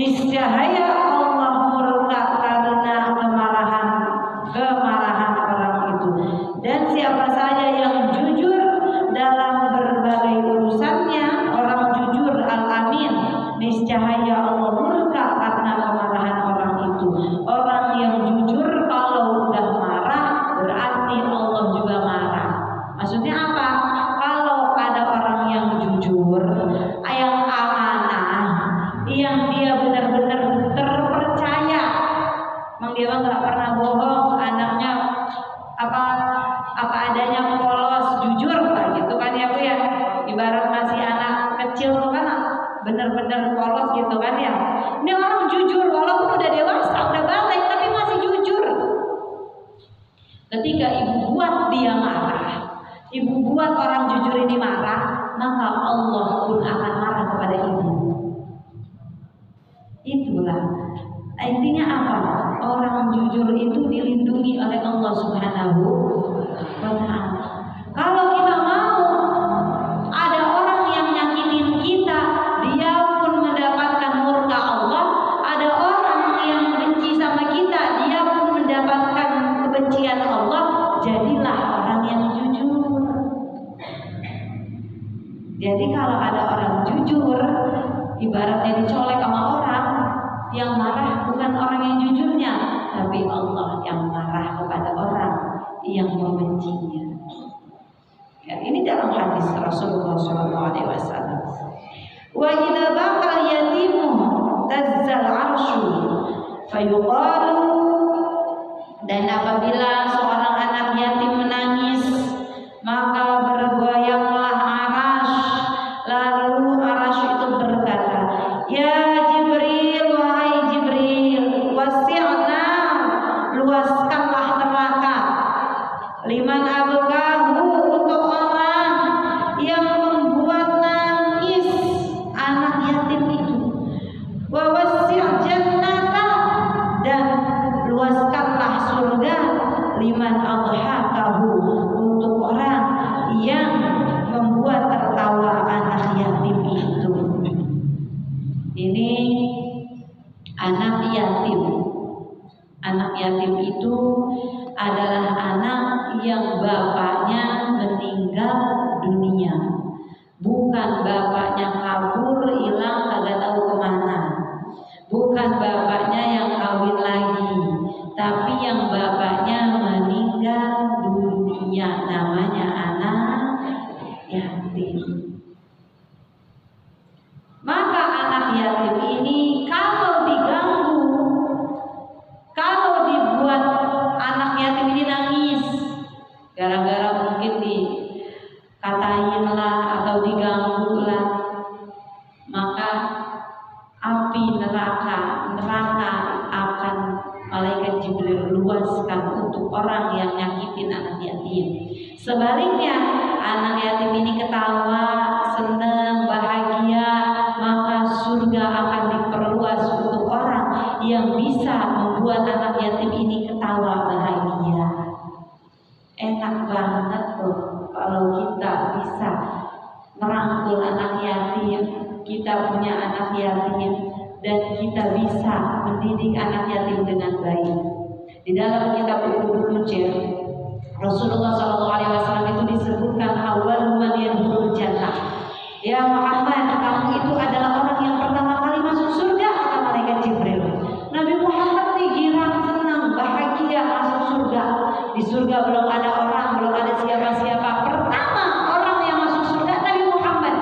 niscaya Allah murka karena kemarahan orang itu. Dan siapa saja yang jujur dalam berbagai urusannya, orang jujur al-amin, niscaya Allah murka karena kemarahan orang itu. Orang yang jujur kalau udah marah berarti Allah juga marah. Maksudnya apa? Kalau ada orang yang jujur, yang amanah, yang dia benar-benar terpercaya, memang dia nggak pernah bohong, anaknya apa adanya, polos, jujur lah gitu kan ya Bu ya. Ibarat masih anak kecil tuh kan benar-benar polos gitu kan ya. Ini orang jujur walaupun udah dewasa, udah balik tapi masih jujur. Ketika ibu buat dia marah, ibu buat orang jujur ini marah, maka Allah pun akan marah kepada ibu. Itulah intinya apa? Orang jujur itu dilindungi oleh Allah Subhanahu wa ta'ala. Kalau kita mau ada orang yang nyakitin kita, dia pun mendapatkan murka Allah. Ada orang yang benci sama kita, dia pun mendapatkan kebencian Allah. Jadilah orang yang jujur. Jadi kalau ada orang jujur, ibaratnya dicolek sama orang, yang marah bukan orang yang jujurnya, tapi Allah yang marah kepada orang yang membencinya. Ya, ini dalam hadis Rasulullah SAW. Wa idza baqa yatimu tazzal arsyu fayuqalu, dan apabila seorang anak yatim menangis maka bergoyanglah arasy, lalu arasy itu berkata, ya Jibril, wahai Jibril, wasi'na, luaskanlah neraka, liman abkahu, untuk orang yang membuat nangis anak yatim itu, wa wasi' jannata, dan luaskanlah surga, liman adhakahu, untuk orang yang membuat tertawa anak yatim itu. Ini anak yatim. Anak yatim itu adalah anak yang bapaknya meninggal dunia. Bukan bapaknya kabur, hilang, kagak tahu kemana. Bukan bapaknya yang kawin lagi, tapi yang bapaknya meninggal dunia. Namanya anak yatim. Maka anak yatim ini kalau diganggu, kalau dibuat anak yatim ini nangis gara-gara mungkin dikatain lah atau diganggu lah, maka api neraka akan malaikat Jibril luaskan untuk orang yang nyakitin anak yatim. Sebaliknya anak yatim ini ketawa, senang, bahagia, maka surga akan diperluas untuk orang yang bisa membuat anak yatim ini ketawa bahagia. Enak banget tuh kalau kita bisa merangkul anak yatim, kita punya anak yatim, dan kita bisa mendidik anak yatim dengan baik. Di dalam kitab Ibnu Mujair, Rasulullah SAW itu disebutkan awal man yadkhulul jannah. Ya Muhammad, kamu itu adalah orang yang pertama kali masuk surga, kata malaikat Jibril. Nabi Muhammad nih girang, senang, bahagia masuk surga. Di surga belum ada orang, belum ada siapa-siapa. Pertama orang yang masuk surga Nabi Muhammad.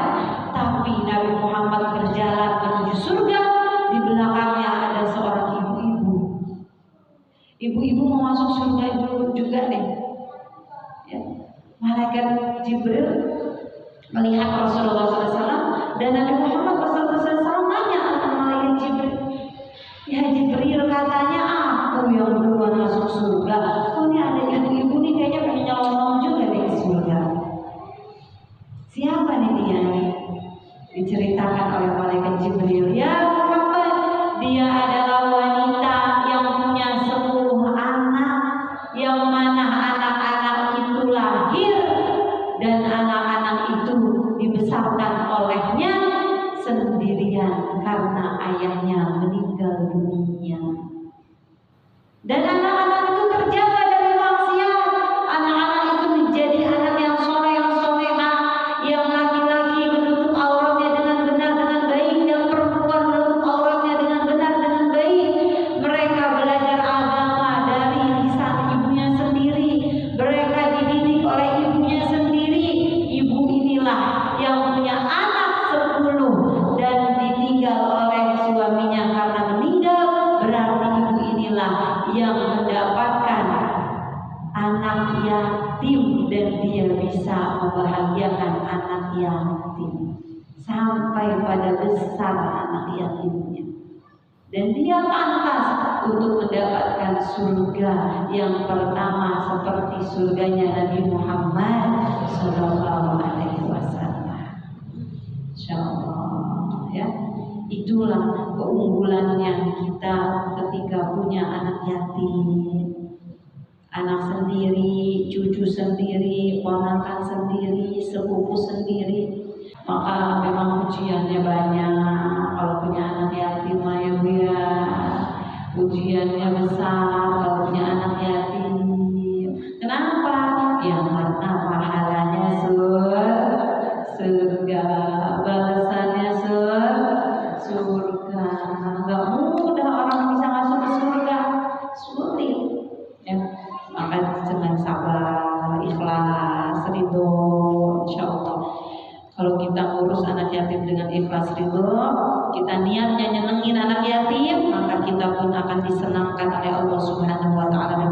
Tapi Nabi Muhammad berjalan menuju surga, di belakangnya ada seorang ibu-ibu. Ibu-ibu mau masuk surga itu juga nih. Ya. Malaikat Jibril melihat Rasulullah SAW, dan Nabi Muhammad SAW nanya sama malaikat Jibril, ya Jibril, katanya aku yang duluan masuk surga. Oh, ini ada ibu-ibu nih kayaknya pengen nyolong juga nih ke surga. Siapa nih dia? Diceritakan oleh malaikat Jibril, ya Muhammad, dia adalah wanita yang punya 10 anak, yang mana anak-anak itu lahir dan anak-anak itu dibesarkan olehnya sendirian karena suaminya karena meninggal, berarti ibu inilah yang mendapatkan anak yatim dan dia bisa membahagiakan anak yatim sampai pada besar anak yatimnya. Dan dia pantas untuk mendapatkan surga yang pertama seperti surganya Nabi Muhammad Sallallahu Alaihi Wasallam. Insyaallah ya. Itulah keunggulannya kita ketika punya anak yatim, anak sendiri, cucu sendiri, ponakan sendiri, sepupu sendiri. Maka memang ujiannya banyak. Kalau punya anak yatim ya, ujiannya besar kalau punya anak yatim. Kenapa? Ya karena pahalanya surga, balasannya surga. Gak mudah orang bisa masuk ke surga, sulit. Ya, maka dengan sabar, ikhlas, ridho, insyaallah. Kalau kita ngurus anak yatim dengan ikhlas ridho, kita niatnya nyenengin anak yatim, maka kita pun akan disenangkan oleh Allah Subhanahu wa taala